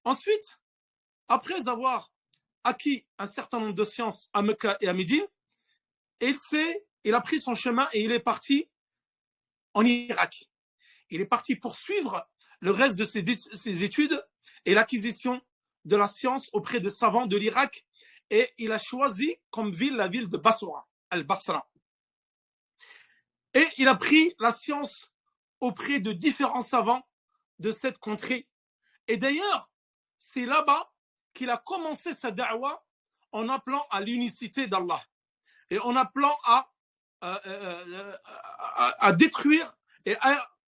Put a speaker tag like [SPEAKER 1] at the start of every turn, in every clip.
[SPEAKER 1] Ensuite, après avoir acquis un certain nombre de sciences à Mecca et à Médine, il a pris son chemin et il est parti en Irak. Il est parti poursuivre le reste de ses études et l'acquisition de la science auprès des savants de l'Irak. Et il a choisi comme ville la ville de Basra, Al-Basra. Et il a pris la science auprès de différents savants de cette contrée. Et d'ailleurs, c'est là-bas qu'il a commencé sa da'wa en appelant à l'unicité d'Allah et en appelant à détruire et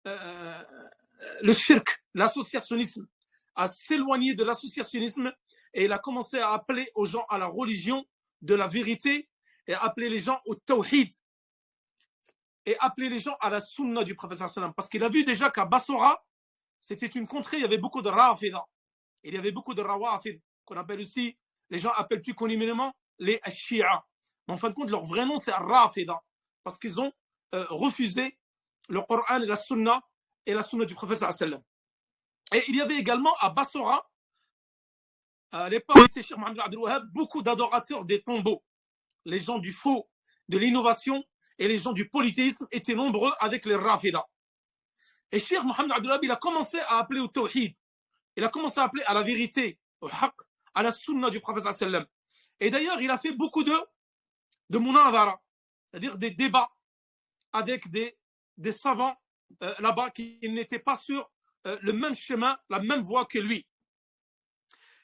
[SPEAKER 1] le shirk, l'associationnisme, à s'éloigner de l'associationnisme. Et il a commencé à appeler aux gens à la religion de la vérité et à appeler les gens au tawhid et appeler les gens à la sunna du prophète sallam. Parce qu'il a vu déjà qu'à Bassora, c'était une contrée, il y avait beaucoup de rafida. Il y avait beaucoup de rawafid, qu'on appelle aussi, les gens appellent plus communément les shia. Mais en fin de compte, leur vrai nom, c'est rafida. Parce qu'ils ont refusé le Coran et la sunna du prophète sallam. Et il y avait également à Bassora, à l'époque où était Cheikh Mohamed Abdel Wahhab, beaucoup d'adorateurs des tombeaux. Les gens du faux, de l'innovation et les gens du polythéisme étaient nombreux avec les Rafida. Et Cheikh Mohamed Abdel Wahhab, il a commencé à appeler au tawhid. Il a commencé à appeler à la vérité, au haqq, à la sunna du prophète sallam. Et d'ailleurs, il a fait beaucoup de munadara, c'est-à-dire des débats avec des savants là-bas qui n'étaient pas sur le même chemin, la même voie que lui.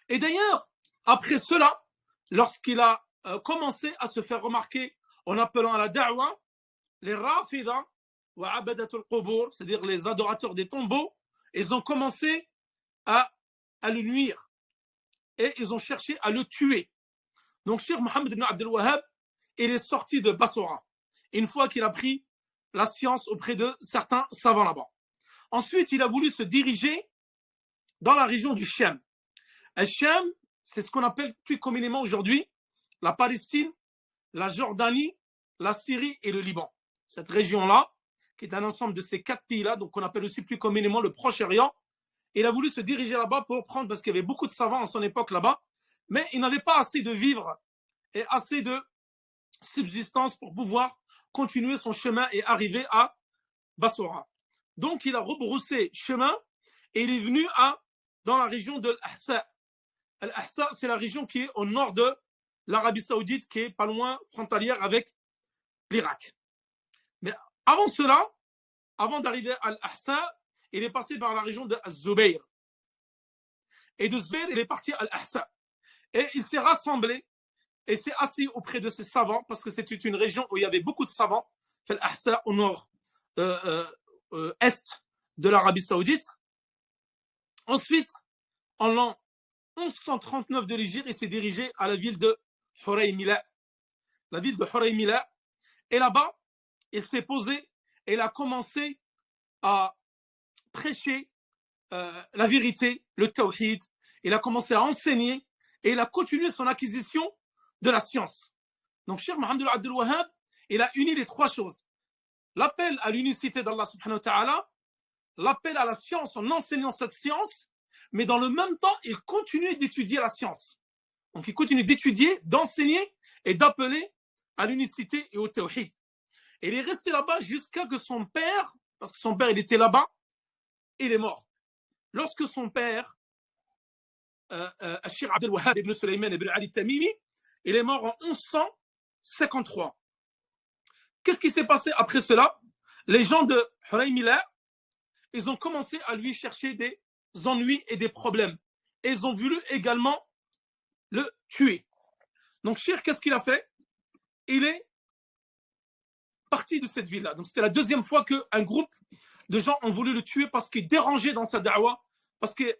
[SPEAKER 1] Et d'ailleurs, après cela, lorsqu'il a commencé à se faire remarquer en appelant à la da'wa, les rafida wa abadatul qubur, c'est-à-dire les adorateurs des tombeaux, ils ont commencé à le nuire et ils ont cherché à le tuer. Donc Cheikh Mohamed ibn Abdel Wahhab, il est sorti de Bassora une fois qu'il a pris la science auprès de certains savants là-bas. Ensuite, il a voulu se diriger dans la région du Shem. Le Shem, c'est ce qu'on appelle plus communément aujourd'hui la Palestine, la Jordanie, la Syrie et le Liban. Cette région-là, qui est un ensemble de ces 4 pays-là, donc on appelle aussi plus communément le Proche-Orient, il a voulu se diriger là-bas pour prendre, parce qu'il y avait beaucoup de savants en son époque là-bas, mais il n'avait pas assez de vivres et assez de subsistance pour pouvoir continuer son chemin et arriver à Bassora. Donc il a rebroussé chemin et il est venu dans la région de l'Ahsa. L'Ahsa, c'est la région qui est au nord de l'Arabie Saoudite, qui est pas loin frontalière avec l'Irak. Mais avant cela, avant d'arriver à l'Ahsa, il est passé par la région de Zubayr. Et de Zubayr, il est parti à l'Ahsa. Et il s'est rassemblé et s'est assis auprès de ces savants, parce que c'était une région où il y avait beaucoup de savants, l'Ahsa au nord est de l'Arabie Saoudite. Ensuite, en l'an 1139 de l'Hégire, il s'est dirigé à la ville de Huraymila. La ville de Huraymila. Et là-bas, il s'est posé et il a commencé à prêcher la vérité, le tawhid. Il a commencé à enseigner et il a continué son acquisition de la science. Donc, Cheikh Mohamed Abdel Wahhab, il a uni les 3 choses. L'appel à l'unicité d'Allah subhanahu wa ta'ala, l'appel à la science en enseignant cette science, mais dans le même temps, il continue d'étudier la science. Donc, il continue d'étudier, d'enseigner et d'appeler à l'unicité et au tawhid. Et il est resté là-bas jusqu'à que son père, parce que son père, il était là-bas, il est mort. Lorsque son père, Cheikh Abdel Wahhab ibn Sulayman ibn Ali Tamimi, il est mort en 1153. Qu'est-ce qui s'est passé après cela? Les gens de Huraymila, ils ont commencé à lui chercher des ennuis et des problèmes. Et ils ont voulu également le tuer. Donc, Cheikh, qu'est-ce qu'il a fait? Il est parti de cette ville-là. Donc, c'était la 2e fois qu'un groupe de gens ont voulu le tuer parce qu'il dérangeait dans sa da'wa. Parce que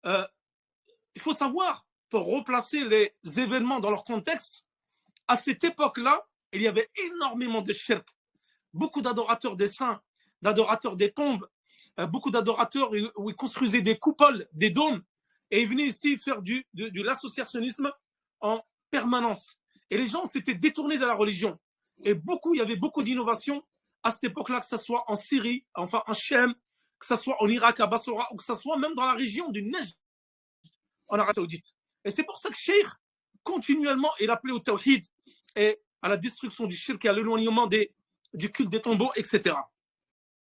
[SPEAKER 1] il faut savoir, pour replacer les événements dans leur contexte, à cette époque-là, il y avait énormément de shirk. Beaucoup d'adorateurs des saints, d'adorateurs des tombes, beaucoup d'adorateurs où ils construisaient des coupoles, des dômes, et ils venaient ici faire de l'associationnisme en permanence. Et les gens s'étaient détournés de la religion. Et il y avait beaucoup d'innovations à cette époque-là, que ce soit en Syrie, enfin en Shem, que ce soit en Irak, à Bassora, ou que ce soit même dans la région du Nejd, en Arabie Saoudite. Et c'est pour ça que Cheikh, continuellement, il appelait au tawhid et à la destruction du shirk et à l'éloignement du culte des tombeaux, etc.